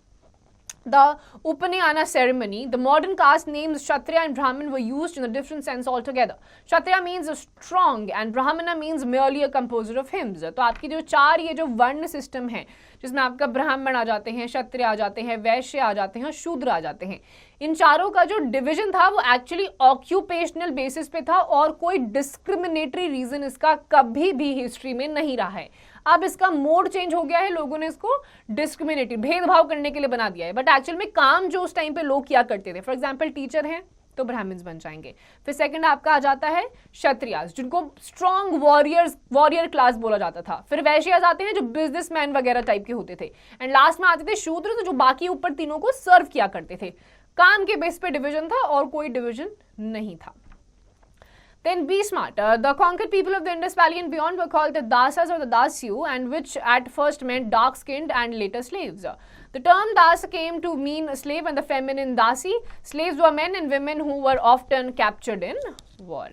the Upanayana ceremony. The modern caste names Kshatriya and Brahmin were used in a different sense altogether. Kshatriya means strong and Brahmana means merely a composer of hymns. तो आपकी जो 4 ये जो वर्ण system है, जिसमें आपका ब्राह्मण आ जाते हैं, क्षत्रिय आ जाते हैं, वैश्य आ जाते हैं, शूद्र आ जाते हैं, इन चारों का जो डिवीजन था वो एक्चुअली ऑक्यूपेशनल बेसिस पे था और कोई डिस्क्रिमिनेटरी रीजन इसका कभी भी हिस्ट्री में नहीं रहा है. अब इसका मोड चेंज हो गया है, लोगों ने इसको डिस्क्रिमिनेटरी भेदभाव करने के लिए बना दिया है, बट एक्चुअल में काम जो उस टाइम पे लोग किया करते थे, फॉर एग्जांपल टीचर हैं तो ब्राह्मण्स बन जाएंगे. फिर सेकंड आपका आ जाता है क्षत्रियास, जिनको स्ट्रॉन्ग वॉरियर क्लास बोला जाता था. फिर वैश्यास आते हैं जो बिजनेसमैन वगैरह टाइप के होते थे. एंड लास्ट में आते थे शूद्र, तो जो बाकी ऊपर तीनों को सर्व किया करते थे. काम के बेस पे डिवीजन था और कोई डिवीजन नहीं था. Then be smart. The conquered people of the Indus Valley and beyond were called the Dasas or the Dasyu, and which at first meant dark-skinned and later slaves. The term Das came to mean slave and the feminine Dasi. Slaves were men and women who were often captured in war.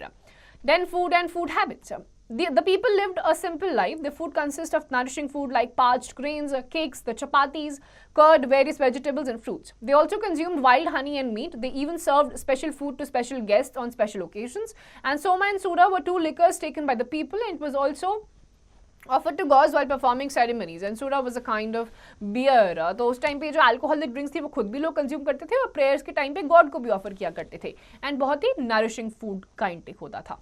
Then food and food habits. The people lived a simple life. The food consists of nourishing food like parched grains, cakes, the chapatis, curd, various vegetables and fruits. They also consumed wild honey and meat. They even served special food to special guests on special occasions. And Soma and Sura were two liquors taken by the people, and it was also offered to gods while performing ceremonies. And Sura was a kind of beer. तो उस time पे जो alcoholic drinks थी वो खुद भी लोग consume करते थे और prayers के टाइम पे गॉड को भी ऑफर किया करते थे. एंड बहुत ही नरिशिंग फूड का इंटेक होता था.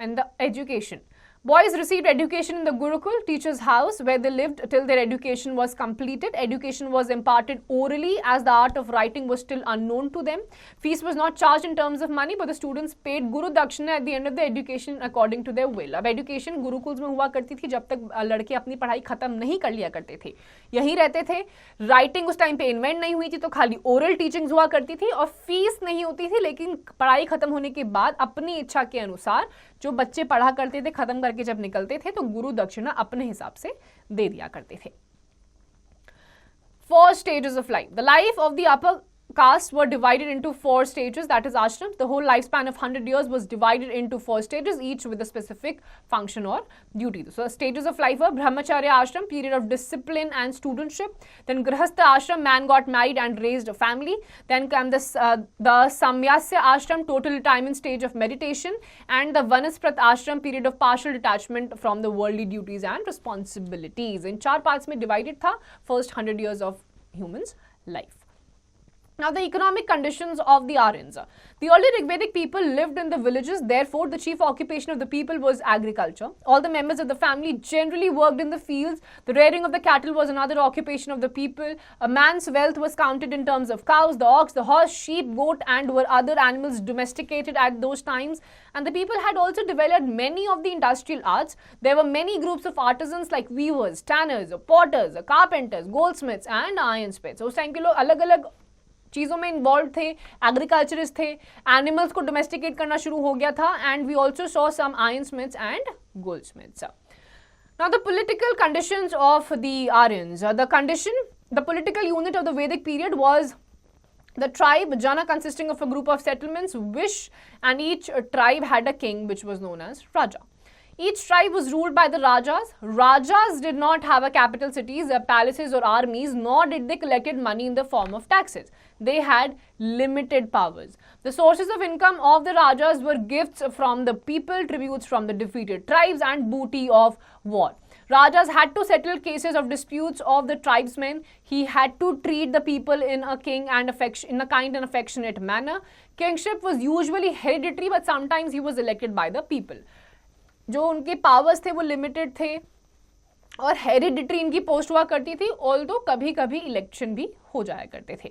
And the education. Boys received education in the Gurukul, teacher's house, where they lived till their education was completed. Education was imparted orally as the art of writing was still unknown to them. Fees was not charged in terms of money, but the students paid Guru Dakshina at the end of the education according to their will. अब education gurukuls में हुआ करती थी जब तक लड़के अपनी पढ़ाई खत्म नहीं कर लिया करते थे, यहीं रहते थे. राइटिंग उस टाइम पे इन्वेंट नहीं हुई थी, तो खाली ओरल टीचिंग्स हुआ करती थी और फीस नहीं होती थी. लेकिन पढ़ाई खत्म होने के बाद अपनी इच्छा के अनुसार जो बच्चे पढ़ा करते थे, खत्म करके जब निकलते थे तो गुरु दक्षिणा अपने हिसाब से दे दिया करते थे. 4 stages of life. The life of the upper castes were divided into 4 stages, that is ashrams. The whole lifespan of 100 years was divided into 4 stages, each with a specific function or duty. So stages of life were brahmacharya ashram, period of discipline and studentship. Then grihastha ashram, man got married and raised a family. Then came the samyasya ashram, total retirement stage of meditation. And the vanasprat ashram, period of partial detachment from the worldly duties and responsibilities. In 4 parts में divided था first 100 years of humans' life. Now, the economic conditions of the Aryans. The early Rigvedic people lived in the villages, therefore the chief occupation of the people was agriculture. All the members of the family generally worked in the fields. The rearing of the cattle was another occupation of the people. A man's wealth was counted in terms of cows, the ox, the horse, sheep, goat and were other animals domesticated at those times. And the people had also developed many of the industrial arts. There were many groups of artisans like weavers, tanners, potters, carpenters, goldsmiths and ironsmiths. So, उस time के लोग अलग-अलग चीज़ों में involve थे, agriculturist थे, animals को domesticate करना शुरू हो गया था. And we also saw some ironsmiths and goldsmiths. Now the political conditions of the Aryans. The political unit of the Vedic period was the tribe Jana, consisting of a group of settlements, Vish, and each tribe had a king which was known as Raja. Each tribe was ruled by the Rajas. Rajas did not have a capital cities, palaces or armies, nor did they collected money in the form of taxes. They had limited powers. The sources of income of the Rajas were gifts from the people, tributes from the defeated tribes and booty of war. Rajas had to settle cases of disputes of the tribesmen. He had to treat the people in a kind and affectionate manner. Kingship was usually hereditary, but sometimes he was elected by the people. जो उनके powers थे वो limited थे और hereditary इनकी post हुआ करती थी, ऑल्दो कभी कभी इलेक्शन भी हो जाया करते थे.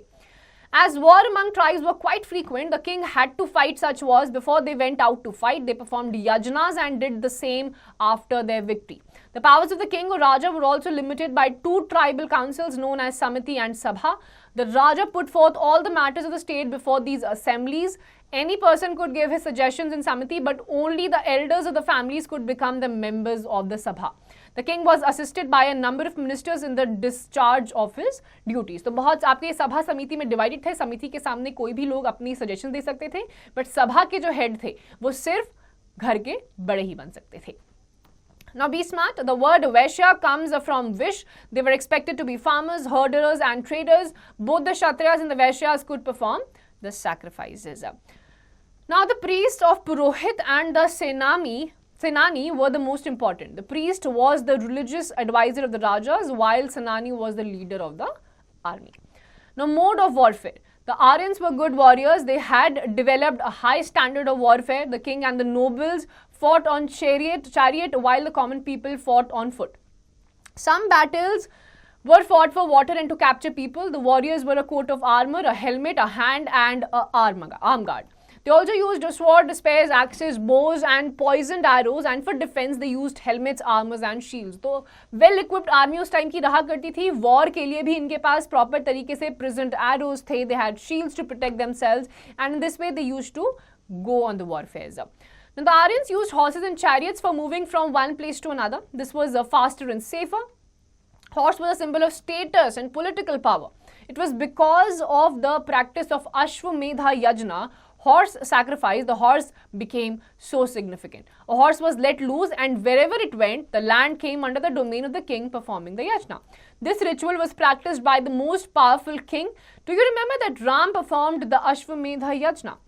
As war among tribes were quite frequent, the king had to fight such wars before they went out to fight. They performed yajnas and did the same after their victory. The powers of the king or Raja were also limited by 2 tribal councils known as Samiti and Sabha. The Raja put forth all the matters of the state before these assemblies. Any person could give his suggestions in Samiti, but only the elders of the families could become the members of the Sabha. The king was assisted by a number of ministers in the discharge of his duties. तो बहुत आपके सभा समिति में divided थे. समिति के सामने कोई भी लोग अपनी सजेशन दे सकते थे, बट सभा के जो हेड थे वो सिर्फ घर के बड़े ही बन सकते थे. Now be smart. The word Vaishya comes from Vish. They were expected to be farmers, herders and traders. Both the Kshatriyas and the Vaishyas could perform the sacrifices. Now the priest of Purohit and the Senani were the most important. The priest was the religious advisor of the Rajas, while Senani was the leader of the army. Now mode of warfare. The Aryans were good warriors. They had developed a high standard of warfare. The king and the nobles fought on chariot while the common people fought on foot. Some battles were fought for water and to capture people. The warriors were a coat of armor, a helmet, a hand and a arm guard. They also used sword, spears, axes, bows and poisoned arrows, and for defense they used helmets, armors and shields. तो well equipped army उस time की रहा करती थी. War के लिए भी इनके पास proper तरीके से prisoned arrows थे. They had shields to protect themselves, and in this way they used to go on the warfares. Now the Aryans used horses and chariots for moving from one place to another. This was faster and safer. Horse was a symbol of status and political power. It was because of the practice of Ashwamedha Yajna. horse sacrifice, the horse became so significant. A horse was let loose, and wherever it went, the land came under the domain of the king performing the yajna. This ritual was practiced by the most powerful king. Do you remember that Ram performed the Ashwamedha Yajna?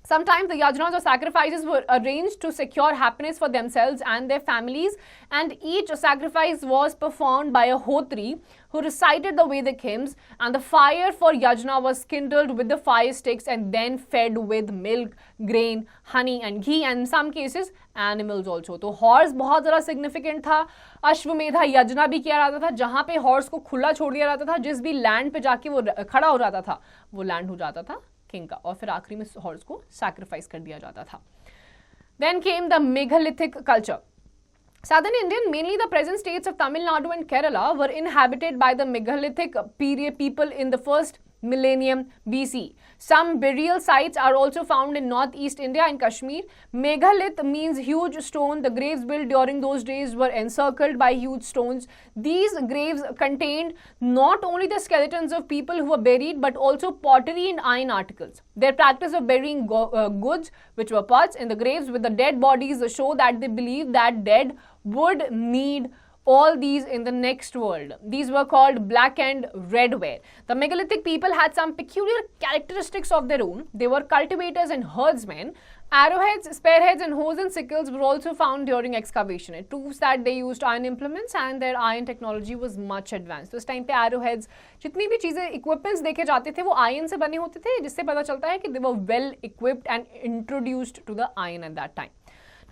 Sometimes the yajnas or sacrifices were arranged to secure happiness for themselves and their families, and each sacrifice was performed by a hotri who recited the Vedic hymns, and the fire for yajna was kindled with the fire sticks and then fed with milk, grain, honey and ghee, and in some cases animals also. तो horse बहुत ज़्यादा significant था. अश्वमेधा यज्ञ भी किया जाता था जहाँ पे हॉर्स को खुला छोड़ दिया जाता था. जिस भी लैंड पे जाके वो खड़ा हो जाता था वो लैंड हो जाता था किंग का, और फिर आखिरी में हॉर्स को सैक्रिफाइस कर दिया जाता था. Then came the megalithic culture. Southern India, mainly the present states of Tamil Nadu and Kerala, were inhabited by the megalithic period people in the first millennium BC. Some burial sites are also found in northeast India and Kashmir. Megalith means huge stone. The graves built during those days were encircled by huge stones. These graves contained not only the skeletons of people who were buried, but also pottery and iron articles. Their practice of burying goods, which were pots, in the graves with the dead bodies show that they believed that dead would need all these in the next world. These were called black and red ware. The megalithic people had some peculiar characteristics of their own. They were cultivators and herdsmen. Arrowheads, spearheads and hoes and sickles were also found during excavation. It proves that they used iron implements and their iron technology was much advanced. तो इस time पे arrowheads, जितनी भी चीज़ें equipments देखे जाते थे वो iron से बने होते थे, जिससे पता चलता है कि they were well equipped and introduced to the iron at that time.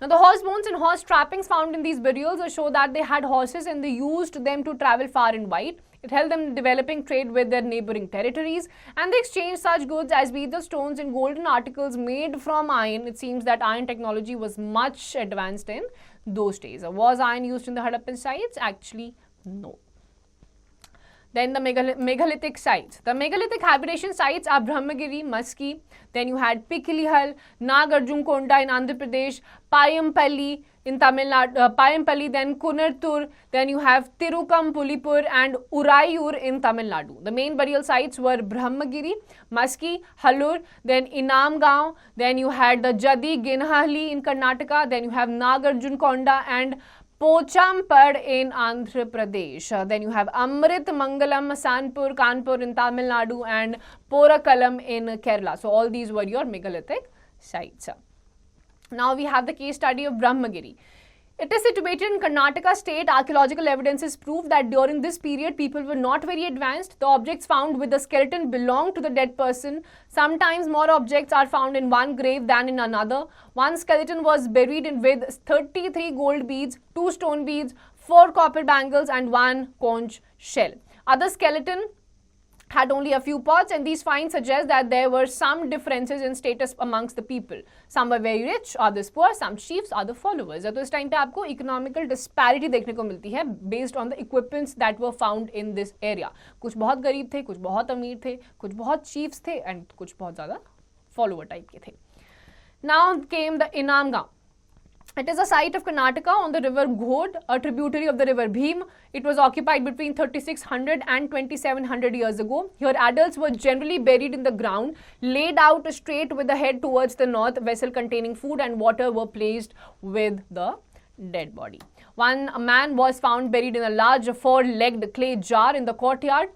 Now, the horse bones and horse trappings found in these burials show that they had horses and they used them to travel far and wide. It helped them developing trade with their neighboring territories, and they exchanged such goods as beads of stones and golden articles made from iron. It seems that iron technology was much advanced in those days. Was iron used in the Harappan sites? Actually, no. Then the megalithic sites. The megalithic habitation sites are Brahmagiri, Maski. Then you had Pikilihal, Nagarjunkonda in Andhra Pradesh, Payampalli in Tamil Nadu, Payampalli, then Kunartur. Then you have Tirukampulipur and Urayur in Tamil Nadu. The main burial sites were Brahmagiri, Maski, Halur, then Inamgaon. Then you had the Jadi Ginhali in Karnataka. Then you have Nagarjunkonda and Pochampad in Andhra Pradesh. Then you have Amrit Mangalam, Sanpur, Kanpur in Tamil Nadu and Porakalam in Kerala. So all these were your megalithic sites. Now we have the case study of Brahmagiri. It is situated in Karnataka state. Archaeological evidences prove that during this period people were not very advanced. The objects found with the skeleton belong to the dead person. Sometimes more objects are found in one grave than in another. One skeleton was buried with 33 gold beads, 2 stone beads, 4 copper bangles and 1 conch shell. Other skeleton had only a few pots, and these finds suggest that there were some differences in status amongst the people. Some were very rich, others poor, some chiefs, other followers. तो इस time पे आपको economical disparity देखने को मिलती है based on the equipments that were found in this area. कुछ बहुत गरीब थे, कुछ बहुत अमीर थे, कुछ बहुत चीफ्स थे एंड कुछ बहुत ज़्यादा फॉलोवर टाइप के थे. Now came the Inamgaon. It is a site of Karnataka on the river Ghod, a tributary of the river Bhim. It was occupied between 3600 and 2700 years ago. Here adults were generally buried in the ground, laid out straight with the head towards the north. Vessel containing food and water were placed with the dead body. One man was found buried in a large 4-legged clay jar in the courtyard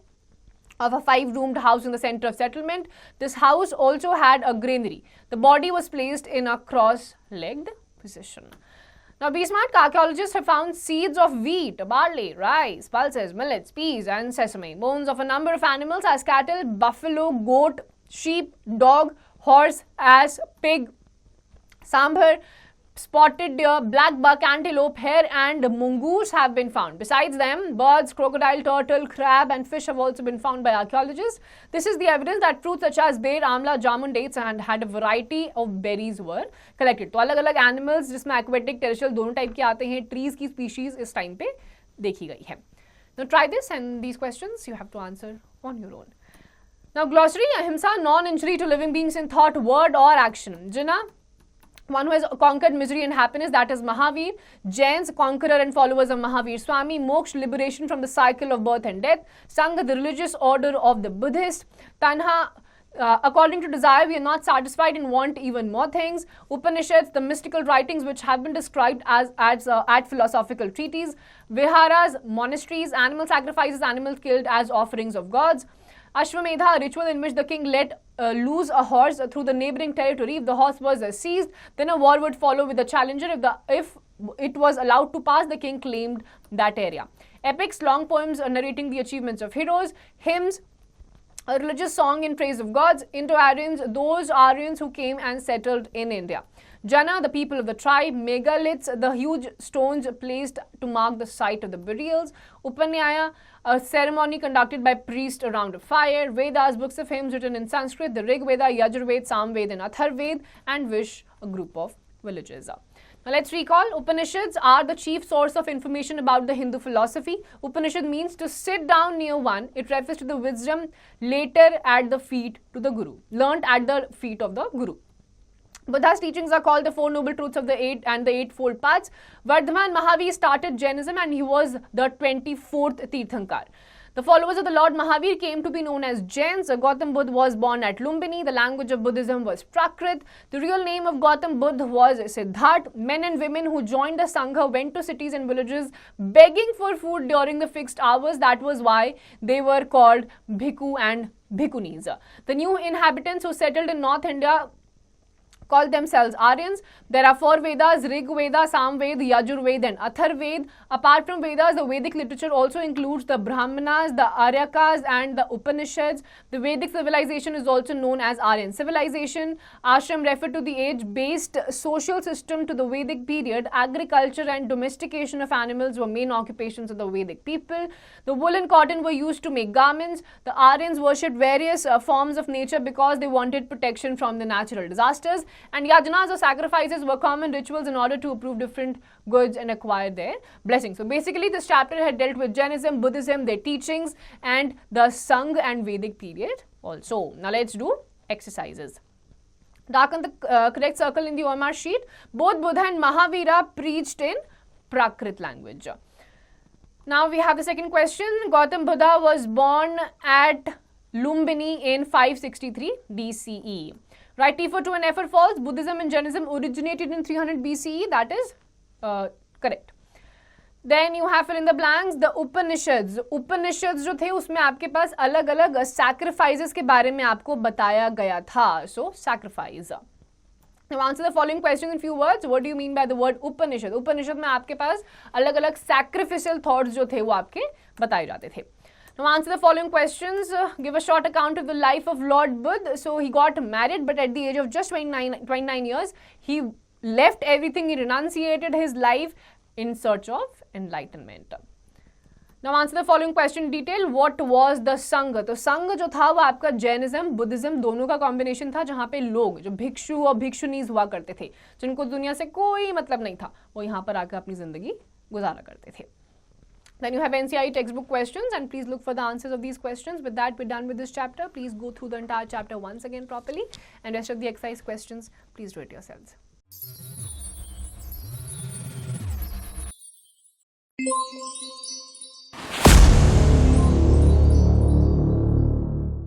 of a 5-roomed house in the center of settlement. This house also had a granary. The body was placed in a cross-legged position. Now, be smart. Archaeologists have found seeds of wheat, barley, rice, pulses, millets, peas and sesame. Bones of a number of animals as cattle, buffalo, goat, sheep, dog, horse, ass, pig, sambar, spotted deer, black buck, antelope, hare and mongoose have been found. Besides them, birds, crocodile, turtle, crab and fish have also been found by archaeologists. This is the evidence that fruits such as ber, amla, jamun, dates and had a variety of berries were collected. तो अलग अलग animals जिसमें aquatic, terrestrial दोनों type के आते हैं, trees की species इस टाइम पे देखी गई है. Now try this and these questions you have to answer on your own. Now glossary, ahimsa, non-injury to living beings in thought, word or action. Jinnah, one who has conquered misery and happiness, that is Mahavir. Jains, conqueror and followers of Mahavir Swami. Moksha, liberation from the cycle of birth and death. Sangha, the religious order of the Buddhist. Tanha, According to desire, we are not satisfied and want even more things. Upanishads, the mystical writings which have been described as philosophical treatises. Viharas, monasteries, animal sacrifices, animals killed as offerings of gods. Ashwamedha, a ritual in which the king let loose a horse through the neighboring territory. If the horse was seized, then a war would follow with the challenger. If it was allowed to pass, the king claimed that area. Epics, long poems narrating the achievements of heroes. Hymns, a religious song in praise of gods. Indo-Aryans, those Aryans who came and settled in India. Jana, the people of the tribe. Megaliths, the huge stones placed to mark the site of the burials. Upanyaya, a ceremony conducted by priests around a fire. Vedas, books of hymns written in Sanskrit. The Rig Veda, Yajurved, Samved and Atharved. And Vish, a group of villages. Now let's recall, Upanishads are the chief source of information about the Hindu philosophy. Upanishad means to sit down near one. It refers to the wisdom later at the feet to the Guru, learnt at the feet of the Guru. Buddha's teachings are called the Four Noble Truths of the Eightfold Paths. Vardhaman Mahavir started Jainism and he was the 24th Tirthankar. The followers of the Lord Mahavir came to be known as Jains. Gautam Buddha was born at Lumbini. The language of Buddhism was Prakrit. The real name of Gautam Buddha was Siddharth. Men and women who joined the Sangha went to cities and villages begging for food during the fixed hours. That was why they were called Bhikkhu and Bhikkhunis. The new inhabitants who settled in North India called themselves Aryans. There are 4 Vedas, Rig Veda, Samved, Yajurved and Atharved. Apart from Vedas, the Vedic literature also includes the Brahmanas, the Aryakas and the Upanishads. The Vedic civilization is also known as Aryan civilization. Ashram referred to the age-based social system to the Vedic period. Agriculture and domestication of animals were main occupations of the Vedic people. The wool and cotton were used to make garments. The Aryans worshipped various forms of nature because they wanted protection from the natural disasters. And yajanas or sacrifices were common rituals in order to approve different goods and acquire their blessings. So basically this chapter had dealt with Jainism, Buddhism, their teachings and the Sangha and Vedic period also. Now let's do exercises. Darken the correct circle in the OMR sheet. Both Buddha and Mahavira preached in Prakrit language. Now we have the second question. Gautam Buddha was born at Lumbini in 563 BCE. Write T for true and F for false. Buddhism and Jainism originated in 300 BCE. That is correct. Then you have fill in the blanks. The Upanishads. Upanishads जो थे उसमें आपके पास अलग अलग sacrifices के बारे में आपको बताया गया था. So sacrifice. Now answer the following questions in few words. What do you mean by the word Upanishad? Upanishad में आपके पास अलग अलग sacrificial thoughts जो थे वो आपके बताए जाते थे. Now answer the following questions. Give a short account of the life of Lord Buddha. So he got married, but at the age of just 29 years, he left everything. He renunciated his life in search of enlightenment. Now answer the following question in detail. What was the Sangha? तो संघ जो था वो आपका Jainism Buddhism दोनों का combination था, जहाँ पे लोग जो भिक्षु और भिक्षुनीज हुआ करते थे, जिनको दुनिया से कोई मतलब नहीं था, वो यहाँ पर आकर अपनी जिंदगी गुजारा करते थे. Then you have NCERT textbook questions and please look for the answers of these questions. With that, we're done with this chapter. Please go through the entire chapter once again properly, and rest of the exercise questions, please do it yourselves.